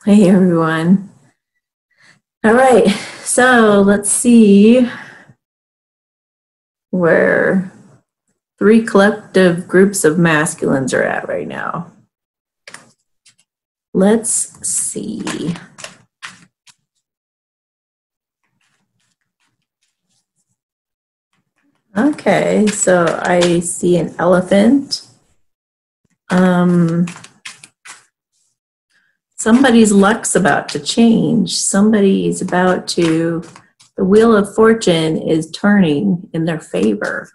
Hey everyone. All right, so let's see where three collective groups of masculines are at right now. Let's see. Okay, so I see an elephant. Somebody's luck's about to change. Somebody's about to, the wheel of fortune is turning in their favor.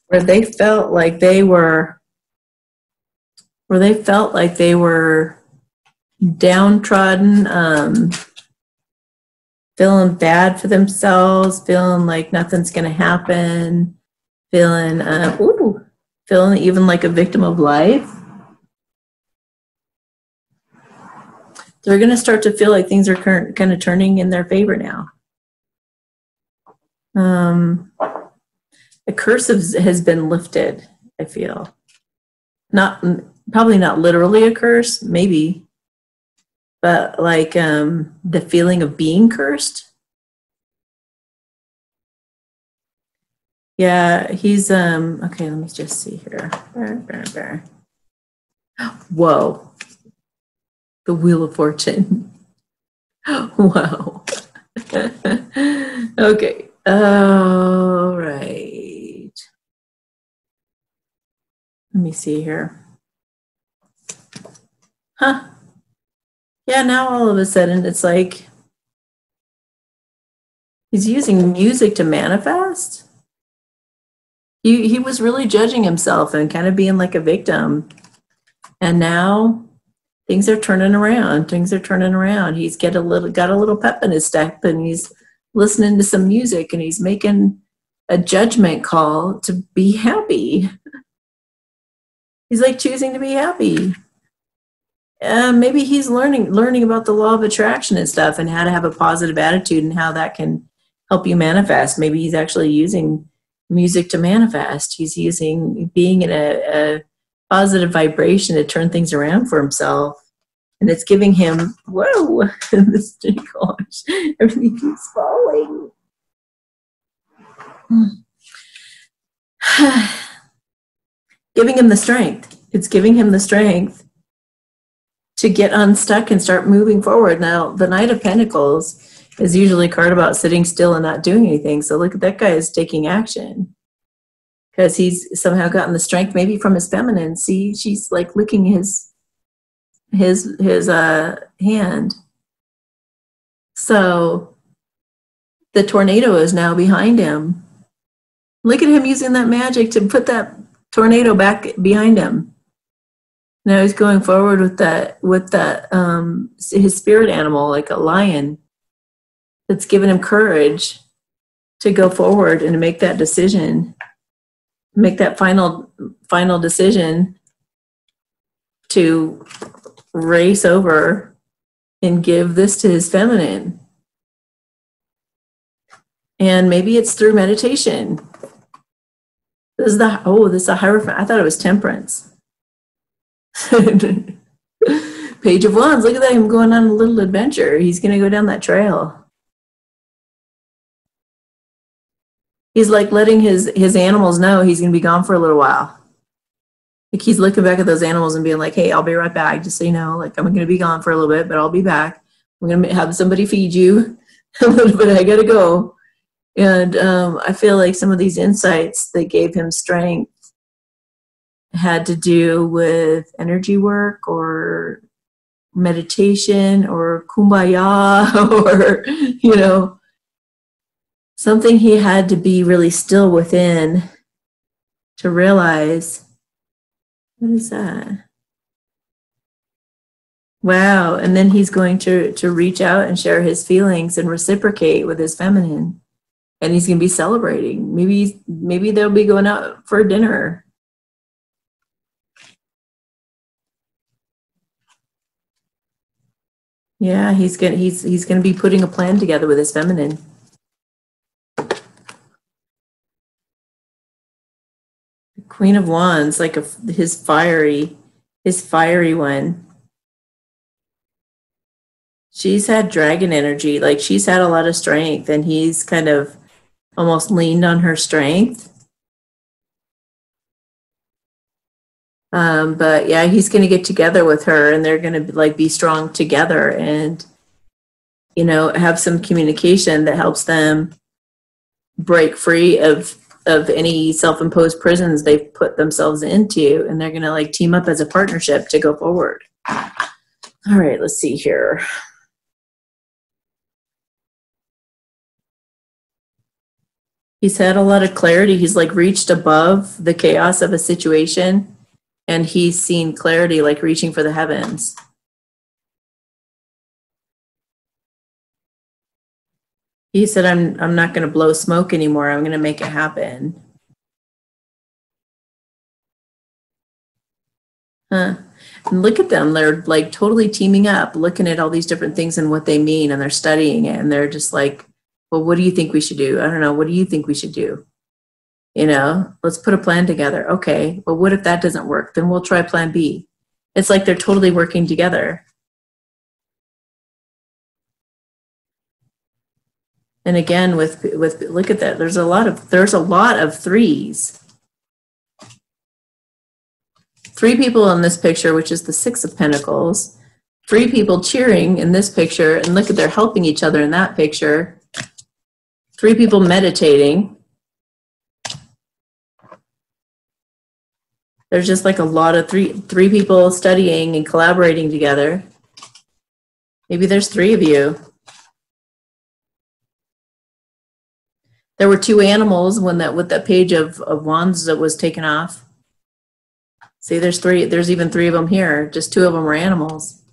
Where they felt like they were downtrodden, feeling bad for themselves, feeling like nothing's going to happen, feeling even like a victim of life. They're going to start to feel like things are kind of turning in their favor now. A curse has been lifted, I feel. Probably not literally a curse, maybe, but like the feeling of being cursed. Yeah, he's okay, let me just see here. Whoa. The Wheel of Fortune. Wow. Okay. All right. Let me see here. Huh. Yeah, now all of a sudden it's like he's using music to manifest. He was really judging himself and kind of being like a victim. And now things are turning around. He's got a little pep in his step, and he's listening to some music, and he's making a judgment call to be happy. He's like choosing to be happy. Maybe he's learning about the law of attraction and stuff, and how to have a positive attitude and how that can help you manifest. Maybe he's actually using music to manifest. He's using being in a positive vibration to turn things around for himself. And it's giving him, whoa, this gosh, everything keeps falling. Giving him the strength. It's giving him the strength to get unstuck and start moving forward. Now, the Knight of Pentacles is usually a card about sitting still and not doing anything. So look at that guy is taking action because he's somehow gotten the strength, maybe from his feminine. See, she's like licking his hand. So the tornado is now behind him. Look at him using that magic to put that tornado back behind him. Now he's going forward with his spirit animal, like a lion, that's given him courage to go forward and to make that decision, make that final decision to race over and give this to his feminine. And maybe it's through meditation. This is a Hierophant. I thought it was Temperance. Page of Wands. Look at that, him going on a little adventure. He's going to go down that trail. He's like letting his animals know he's going to be gone for a little while. Like he's looking back at those animals and being like, hey, I'll be right back. Just so you know, like I'm going to be gone for a little bit, but I'll be back. I'm going to have somebody feed you a little bit. I got to go. And I feel like some of these insights that gave him strength had to do with energy work or meditation or kumbaya or, something he had to be really still within to realize, what is that? Wow. And then he's going to reach out and share his feelings and reciprocate with his feminine. And he's going to be celebrating. Maybe they'll be going out for dinner. Yeah, he's going to be putting a plan together with his feminine. Queen of Wands, like his fiery one. She's had dragon energy, like she's had a lot of strength, and he's kind of almost leaned on her strength. But yeah, he's going to get together with her, and they're going to like be strong together, and have some communication that helps them break free of any self-imposed prisons they've put themselves into, and they're going to like team up as a partnership to go forward. All right, let's see here. He's had a lot of clarity. He's like reached above the chaos of a situation, and he's seen clarity, like reaching for the heavens. He said, I'm not going to blow smoke anymore. I'm going to make it happen. Huh. And look at them. They're like totally teaming up, looking at all these different things and what they mean, and they're studying it, and they're just like, well, what do you think we should do? I don't know. What do you think we should do? Let's put a plan together. Okay, well, what if that doesn't work? Then we'll try plan B. It's like they're totally working together. And again, with look at that. There's a lot of threes. 3 people in this picture, which is the 6 of Pentacles. 3 people cheering in this picture, and look at they're helping each other in that picture. 3 people meditating. There's just like a lot of three people studying and collaborating together. Maybe there's 3 of you. There were 2 animals when with that page of wands that was taken off. See, there's even 3 of them here. Just 2 of them are animals.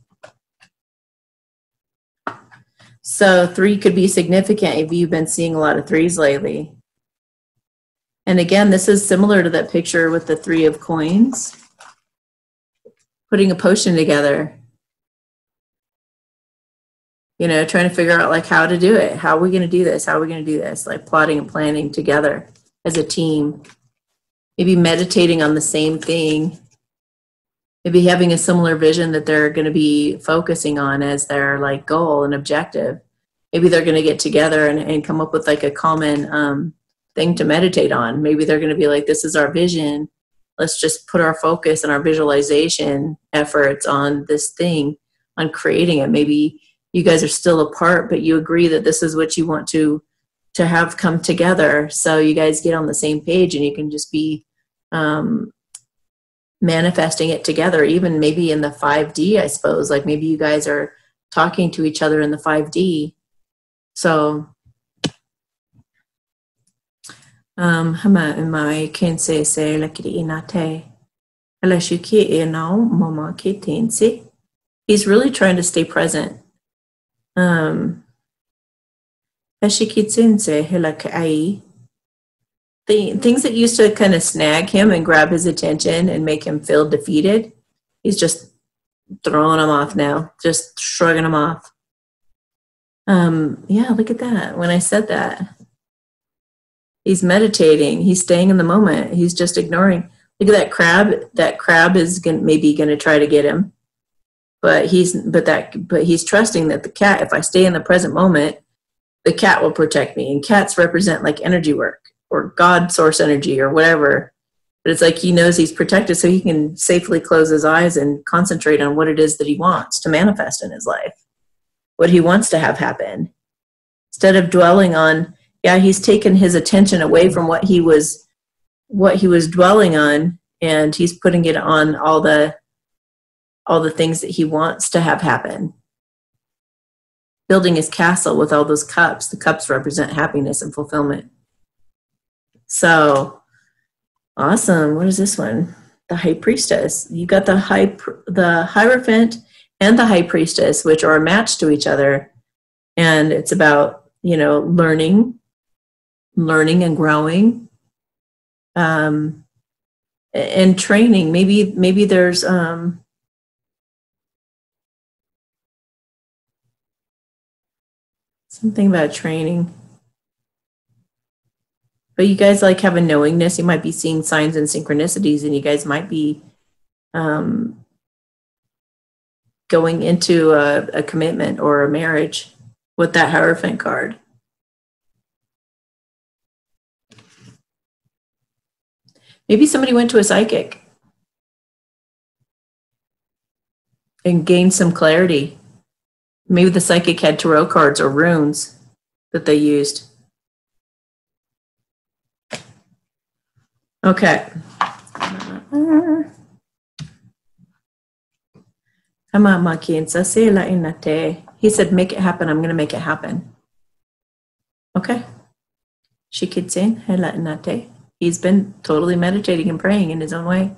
So 3 could be significant if you've been seeing a lot of 3s lately. And again, this is similar to that picture with the 3 of coins. Putting a potion together. Trying to figure out like how to do it. How are we going to do this? How are we going to do this? Like plotting and planning together as a team. Maybe meditating on the same thing. Maybe having a similar vision that they're going to be focusing on as their like goal and objective. Maybe they're going to get together and come up with like a common thing to meditate on. Maybe they're going to be like, this is our vision. Let's just put our focus and our visualization efforts on this thing, on creating it. Maybe you guys are still apart, but you agree that this is what you want to have come together. So you guys get on the same page, and you can just be manifesting it together, even maybe in the 5D, I suppose. Like maybe you guys are talking to each other in the 5D. So hama can say inate. He's really trying to stay present. Things that used to kind of snag him and grab his attention and make him feel defeated, he's just throwing them off now, just shrugging them off. Yeah, look at that. When I said that, he's meditating, he's staying in the moment, he's just ignoring. Look at that crab. That crab is maybe going to try to get him, but he's trusting that the cat, if I stay in the present moment, the cat will protect me. And cats represent like energy work or God source energy or whatever. But it's like he knows he's protected, so he can safely close his eyes and concentrate on what it is that he wants to manifest in his life, what he wants to have happen. Instead of dwelling on, he's taken his attention away from what he was dwelling on, and he's putting it on all the things that he wants to have happen. Building his castle with all those cups. The cups represent happiness and fulfillment. So awesome. What is this one? The High Priestess. You got the Hierophant and the High Priestess, which are a match to each other. And it's about, learning and growing, and training. Maybe there's, something about training. But you guys like have a knowingness. You might be seeing signs and synchronicities, and you guys might be going into a commitment or a marriage with that Hierophant card. Maybe somebody went to a psychic and gained some clarity. Maybe the psychic had tarot cards or runes that they used. Okay. He said, make it happen. I'm going to make it happen. Okay. He's been totally meditating and praying in his own way.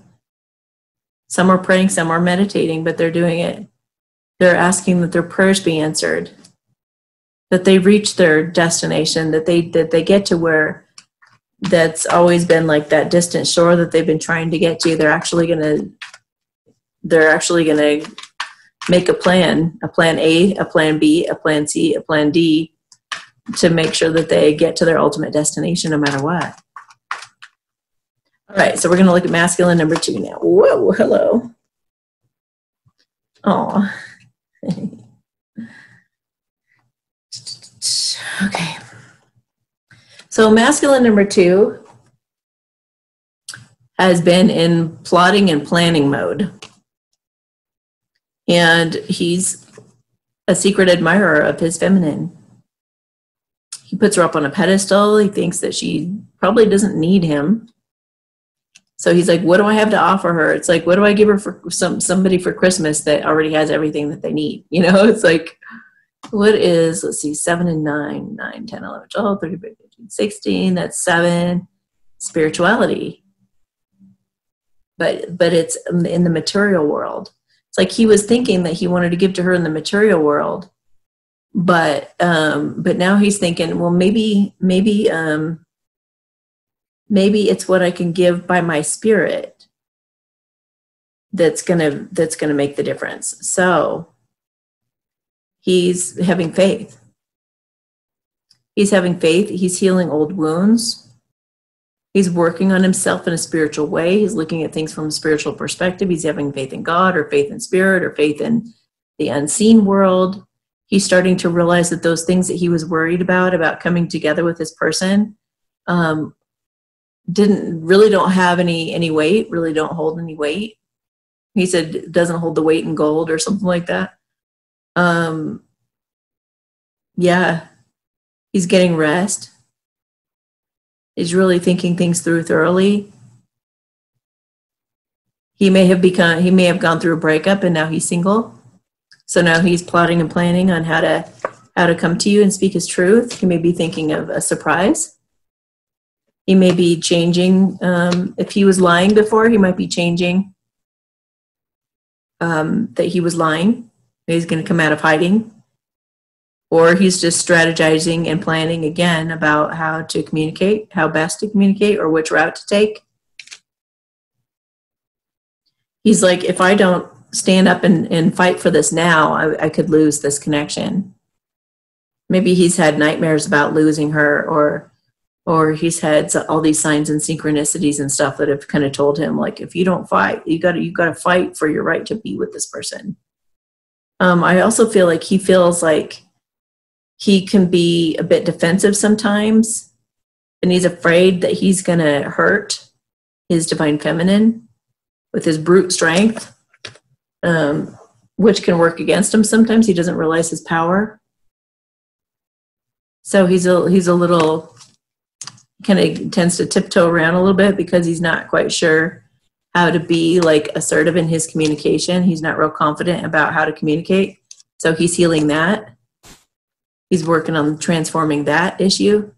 Some are praying, some are meditating, but they're doing it. They're asking that their prayers be answered, that they reach their destination, that they get to where that's always been like that distant shore that they've been trying to get to. They're actually gonna make a plan A, a plan B, a plan C, a plan D, to make sure that they get to their ultimate destination no matter what. All right, so we're going to look at masculine number 2 now. Whoa, hello. Oh. Okay. So masculine number 2 has been in plotting and planning mode. And he's a secret admirer of his feminine. He puts her up on a pedestal. He thinks that she probably doesn't need him. So he's like, what do I have to offer her? It's like, what do I give her for somebody for Christmas that already has everything that they need? You know, it's like, what is, let's see, 7 and 9, 9, 10, 11, 12, 13, 14, 15, 16, that's 7, spirituality. But it's in the material world. It's like he was thinking that he wanted to give to her in the material world. But now he's thinking, well, maybe it's what I can give by my spirit that's gonna make the difference. So he's having faith. He's having faith. He's healing old wounds. He's working on himself in a spiritual way. He's looking at things from a spiritual perspective. He's having faith in God, or faith in spirit, or faith in the unseen world. He's starting to realize that those things that he was worried about coming together with this person, don't have any weight, really don't hold any weight. He said it doesn't hold the weight in gold or something like that. Yeah, he's getting rest. He's really thinking things through thoroughly. He may have gone through a breakup and now he's single. So now he's plotting and planning on how to come to you and speak his truth. He may be thinking of a surprise. He may be changing. If he was lying before, he might be changing that he was lying. He's going to come out of hiding. Or he's just strategizing and planning again about how to communicate, how best to communicate, or which route to take. He's like, if I don't stand up and fight for this now, I could lose this connection. Maybe he's had nightmares about losing her, or he's had all these signs and synchronicities and stuff that have kind of told him, like, if you don't fight, you got to fight for your right to be with this person. I also feel like he feels like he can be a bit defensive sometimes, and he's afraid that he's going to hurt his divine feminine with his brute strength, which can work against him sometimes. He doesn't realize his power. So he's a little, kind of tends to tiptoe around a little bit because he's not quite sure how to be like assertive in his communication. He's not real confident about how to communicate. So he's healing that. He's working on transforming that issue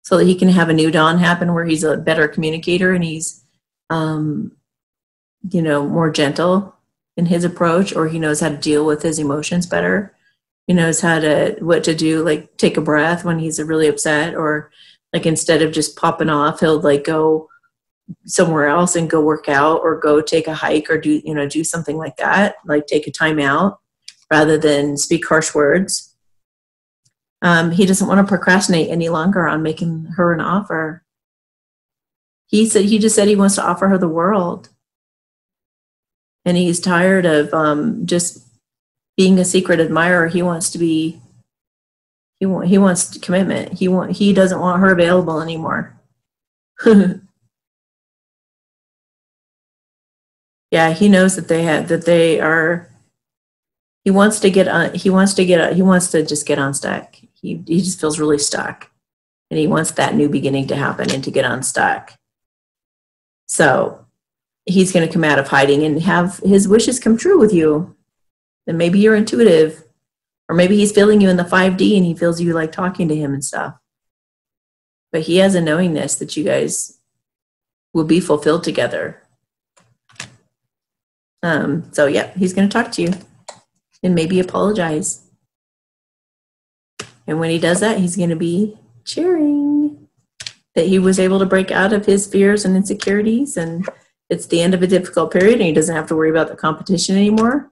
so that he can have a new dawn happen where he's a better communicator and he's, more gentle in his approach, or he knows how to deal with his emotions better. He knows what to do, like take a breath when he's really upset, or like instead of just popping off, he'll like go somewhere else and go work out, or go take a hike, or do something like that, like take a time out rather than speak harsh words. He doesn't want to procrastinate any longer on making her an offer. He just said he wants to offer her the world. And he's tired of just being a secret admirer, he wants to be, he wants commitment. He doesn't want her available anymore. Yeah, he knows that they are. He wants to just get unstuck. He just feels really stuck, and he wants that new beginning to happen and to get unstuck. So he's going to come out of hiding and have his wishes come true with you. And maybe you're intuitive, or maybe he's feeling you in the 5D and he feels you like talking to him and stuff. But he has a knowingness that you guys will be fulfilled together. So yeah, he's going to talk to you and maybe apologize. And when he does that, he's going to be cheering that he was able to break out of his fears and insecurities, and it's the end of a difficult period and he doesn't have to worry about the competition anymore.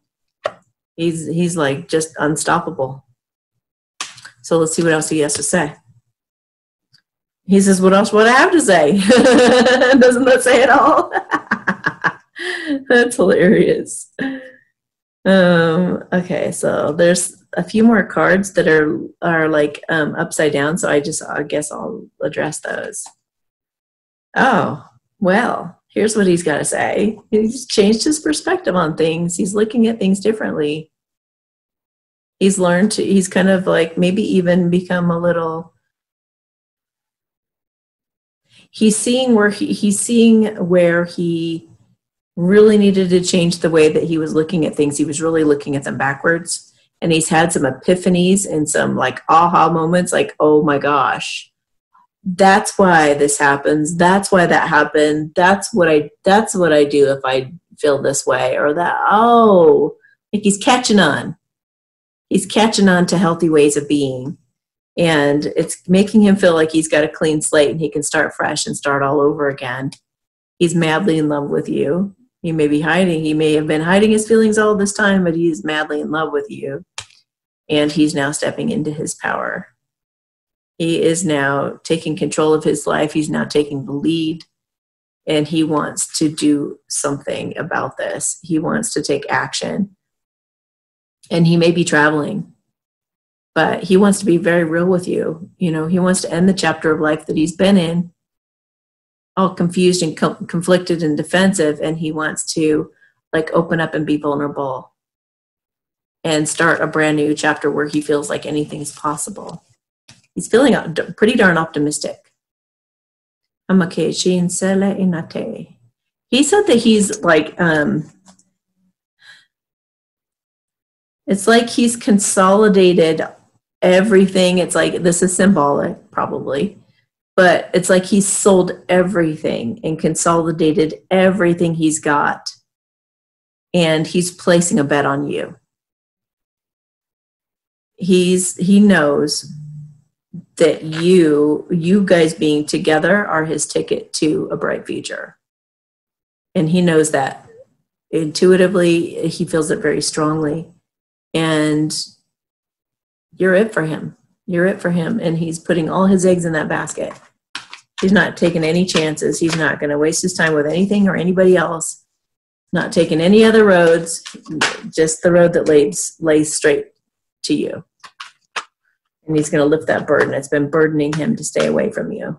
He's like just unstoppable. So let's see what else he has to say. He says, what else would I have to say? Doesn't that say it all? That's hilarious. Okay, so there's a few more cards that are like upside down, so I guess I'll address those. Oh, well, here's what he's got to say. He's changed his perspective on things. He's looking at things differently. He's kind of like maybe even become a little, he's seeing where he really needed to change the way that he was looking at things. He was really looking at them backwards, and he's had some epiphanies and some like aha moments, like, oh my gosh, that's why this happens. That's why that happened. That's what I do if I feel this way, or that. Oh, like he's catching on. He's catching on to healthy ways of being, and it's making him feel like he's got a clean slate and he can start fresh and start all over again. He's madly in love with you. He may have been hiding his feelings all this time, but he's madly in love with you. And he's now stepping into his power. He is now taking control of his life. He's now taking the lead. And he wants to do something about this. He wants to take action. And he may be traveling, but he wants to be very real with you. You know, he wants to end the chapter of life that he's been in, all confused and conflicted and defensive, and he wants to like open up and be vulnerable and start a brand new chapter where he feels like anything's possible. He's feeling pretty darn optimistic. He said that he's like, it's like he's consolidated everything. It's like, this is symbolic probably, but it's like he's sold everything and consolidated everything he's got, and he's placing a bet on you. He knows that you guys being together are his ticket to a bright future. And he knows that intuitively. He feels it very strongly. And you're it for him. You're it for him. And he's putting all his eggs in that basket. He's not taking any chances. He's not going to waste his time with anything or anybody else. Not taking any other roads, just the road that lays straight to you. And he's going to lift that burden. It's been burdening him to stay away from you.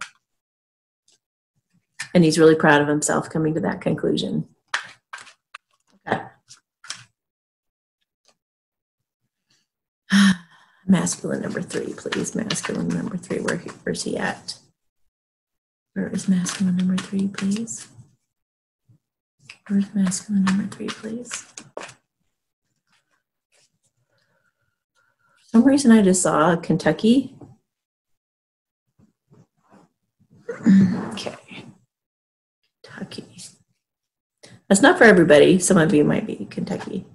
And he's really proud of himself coming to that conclusion. Okay. Masculine number 3, please. Masculine number 3, where's he at? Where is masculine number 3, please? Where's masculine number 3, please? For some reason I just saw Kentucky. Okay. Kentucky. That's not for everybody. Some of you might be Kentucky.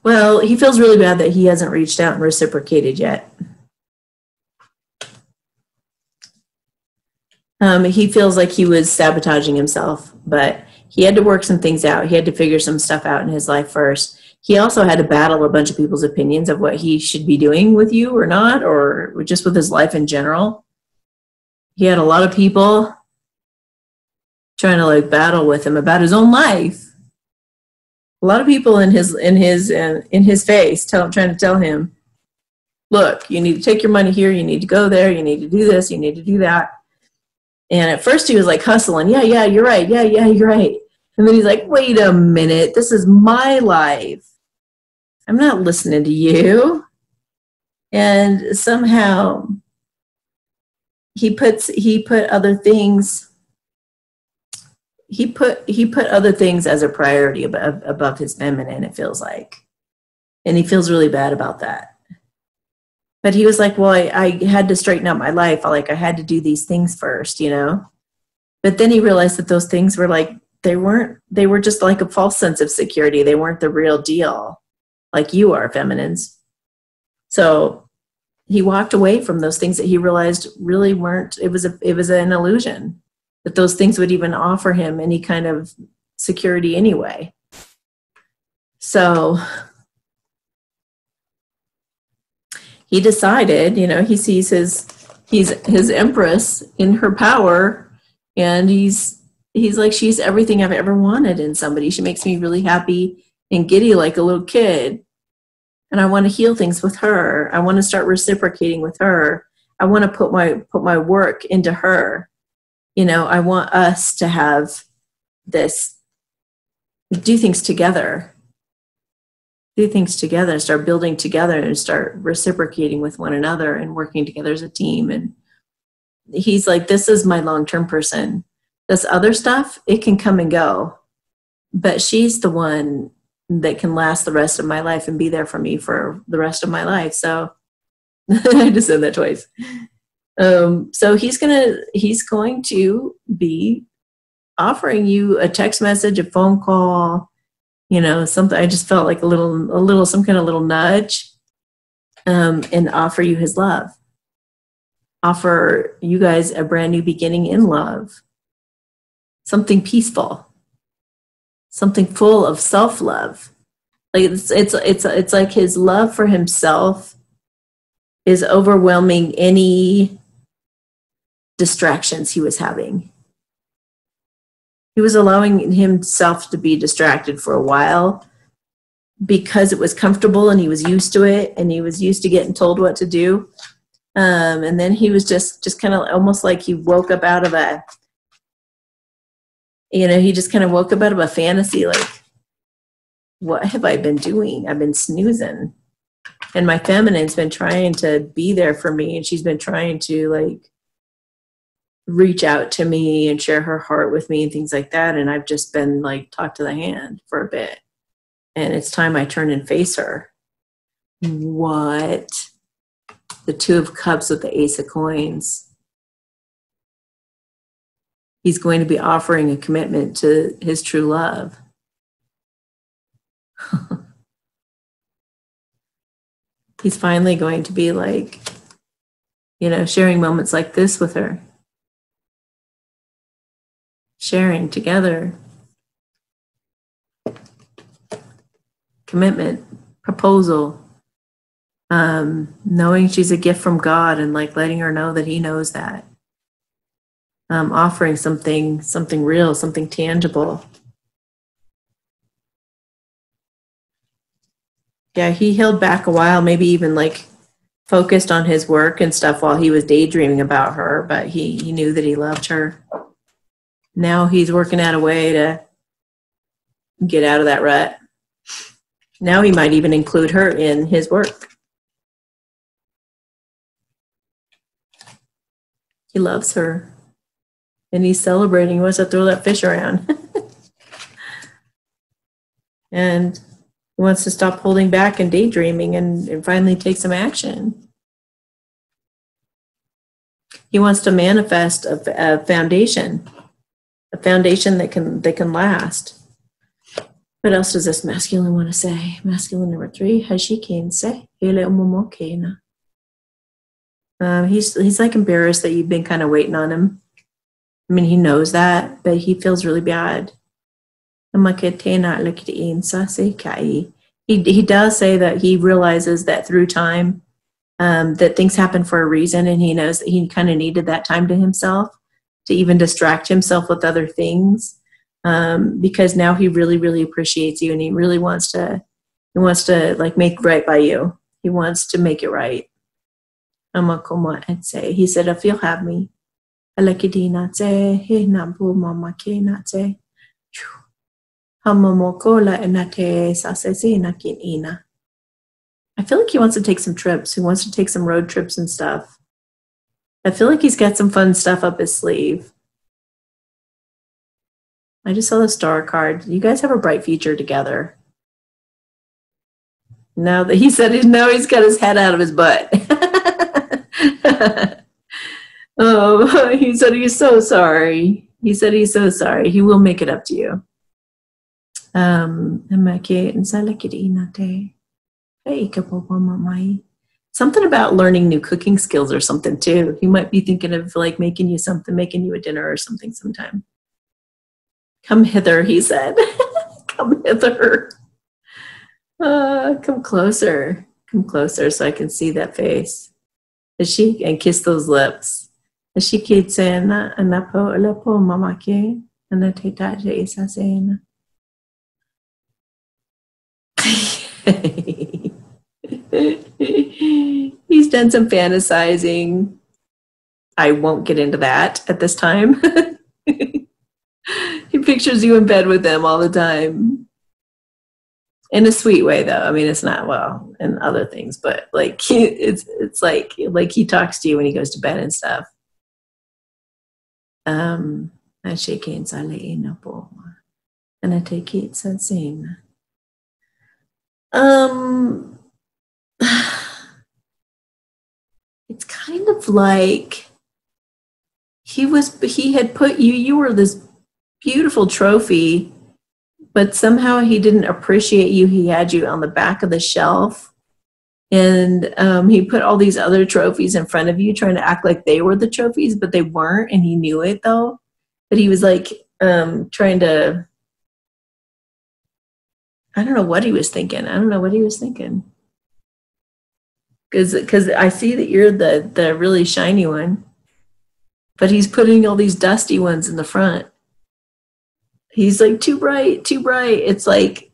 Well, he feels really bad that he hasn't reached out and reciprocated yet. He feels like he was sabotaging himself, but he had to work some things out. He had to figure some stuff out in his life first. he also had to battle a bunch of people's opinions of what he should be doing with you or not, or just with his life in general. He had a lot of people trying to like battle with him about his own life. A lot of people in his face trying to tell him, look, you need to take your money here, you need to go there, you need to do this, you need to do that. And at first he was like hustling, yeah, you're right, yeah, you're right. And then he's like, wait a minute, this is my life. I'm not listening to you. And somehow he put other things as a priority above his feminine, it feels like. And he feels really bad about that. But he was like, well, I had to straighten out my life. I had to do these things first, you know? But then he realized that those things were like, they were just like a false sense of security. They weren't the real deal, like you are, feminines. So he walked away from those things that he realized really weren't, it was an illusion that those things would even offer him any kind of security anyway. So he decided, you know, he sees his empress in her power, and he's like, she's everything I've ever wanted in somebody. She makes me really happy and giddy like a little kid. And I want to heal things with her. I want to start reciprocating with her. I want to put my work into her. You know, I want us to have this, do things together, start building together and start reciprocating with one another and working together as a team. And he's like, this is my long-term person. This other stuff, it can come and go, but she's the one that can last the rest of my life and be there for me for the rest of my life. So I just said that twice. So he's going to be offering you a text message, a phone call, you know, something. I just felt like a little, some kind of little nudge, and offer you his love, offer you guys a brand new beginning in love, something peaceful, something full of self-love. Like it's like his love for himself is overwhelming any distractions he was having. He was allowing himself to be distracted for a while because it was comfortable and he was used to it and he was used to getting told what to do. And then he was just kind of almost like he woke up out of he just kind of woke up out of a fantasy, like, what have I been doing? I've been snoozing. And my feminine's been trying to be there for me, and she's been trying to like reach out to me and share her heart with me and things like that. And I've just been like talked to the hand for a bit. And it's time I turn and face her. What? The Two of Cups with the Ace of Coins. He's going to be offering a commitment to his true love. He's finally going to be like, you know, sharing moments like this with her. Sharing together. Commitment, proposal, knowing she's a gift from God and like letting her know that he knows that. Offering something real, something tangible. Yeah, he held back a while, maybe even like focused on his work and stuff while he was daydreaming about her, but he knew that he loved her. Now he's working out a way to get out of that rut. Now he might even include her in his work. He loves her. And he's celebrating. He wants to throw that fish around. And he wants to stop holding back and daydreaming and finally take some action. He wants to manifest a foundation that can last. What else does this masculine want to say? Masculine number 3, Hashikin se hele umomokena. He's like embarrassed that you've been kind of waiting on him. I mean, he knows that, but he feels really bad. He He does say that he realizes that through time, that things happen for a reason, and he knows that he kind of needed that time to himself to even distract himself with other things, because now he really, really appreciates you, and he really wants to like make right by you. He wants to make it right. He said, if you'll have me, I feel like he wants to take some trips. He wants to take some road trips and stuff. I feel like he's got some fun stuff up his sleeve. I just saw the star card. You guys have a bright future together. Now that he said now he's got his head out of his butt. Oh, he said he's so sorry. He said he's so sorry. He will make it up to you. Something about learning new cooking skills or something too. He might be thinking of like making you a dinner or something sometime. Come hither, he said. Come hither. Come closer so I can see that face. And kiss those lips. She keeps saying mamake and the tetaje isa saying. He's done some fantasizing. I won't get into that at this time. He pictures you in bed with them all the time. In a sweet way, though. I mean, it's not, well, and other things, but like it's like he talks to you when he goes to bed and stuff. I shake hands, I lay in a ball, and I take it and sing. It's kind of like he had put you were this beautiful trophy, but somehow he didn't appreciate you. He had you on the back of the shelf, and he put all these other trophies in front of you, trying to act like they were the trophies, but they weren't, and he knew it though. But he was like trying to, I don't know what he was thinking. Because I see that you're the really shiny one, but he's putting all these dusty ones in the front. He's like, too bright. It's like,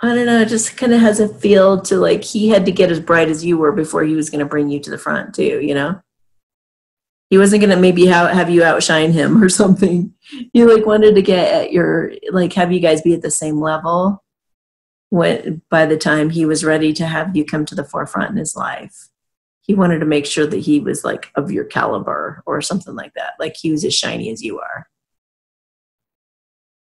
I don't know, it just kind of has a feel to like he had to get as bright as you were before he was going to bring you to the front too, you know? He wasn't going to maybe have you outshine him or something. He like wanted to get at have you guys be at the same level by the time he was ready to have you come to the forefront in his life. He wanted to make sure that he was like of your caliber or something like that. Like he was as shiny as you are.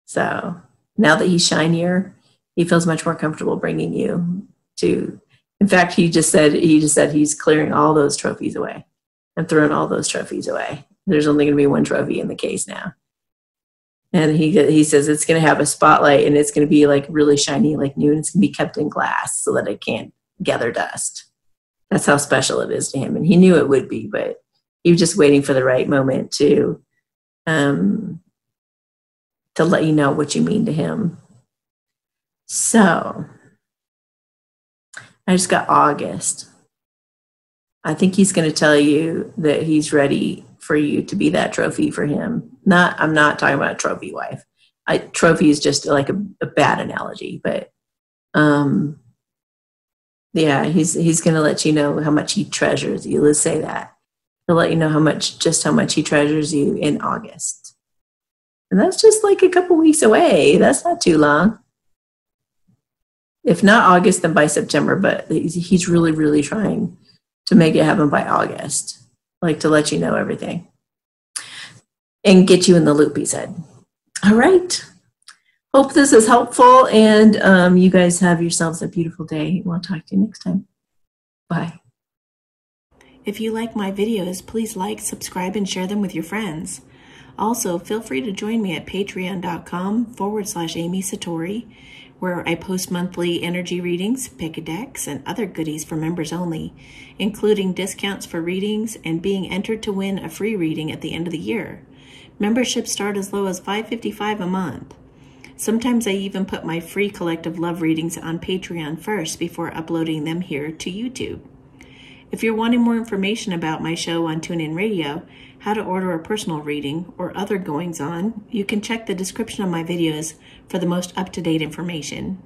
So now that he's shinier, he feels much more comfortable bringing you to, in fact, he just said he's clearing all those trophies away and throwing all those trophies away. There's only going to be one trophy in the case now. And he says it's going to have a spotlight and it's going to be like really shiny, like new, and it's going to be kept in glass so that it can't gather dust. That's how special it is to him. And he knew it would be, but he was just waiting for the right moment to let you know what you mean to him. So I just got August. I think he's going to tell you that he's ready for you to be that trophy for him. I'm not talking about a trophy wife. Trophy is just like a bad analogy, but yeah, he's going to let you know how much he treasures you. Let's say that. He'll let you know how much he treasures you in August. And that's just like a couple weeks away. That's not too long. If not August, then by September, but he's really, really trying to make it happen by August, like to let you know everything and get you in the loop, he said. All right. Hope this is helpful, and you guys have yourselves a beautiful day. We'll talk to you next time. Bye. If you like my videos, please like, subscribe, and share them with your friends. Also, feel free to join me at patreon.com/Amy Satori, where I post monthly energy readings, pick a decks, and other goodies for members only, including discounts for readings and being entered to win a free reading at the end of the year. Memberships start as low as $5.55 a month. Sometimes I even put my free collective love readings on Patreon first before uploading them here to YouTube. If you're wanting more information about my show on TuneIn Radio, how to order a personal reading, or other goings-on, you can check the description of my videos for the most up-to-date information.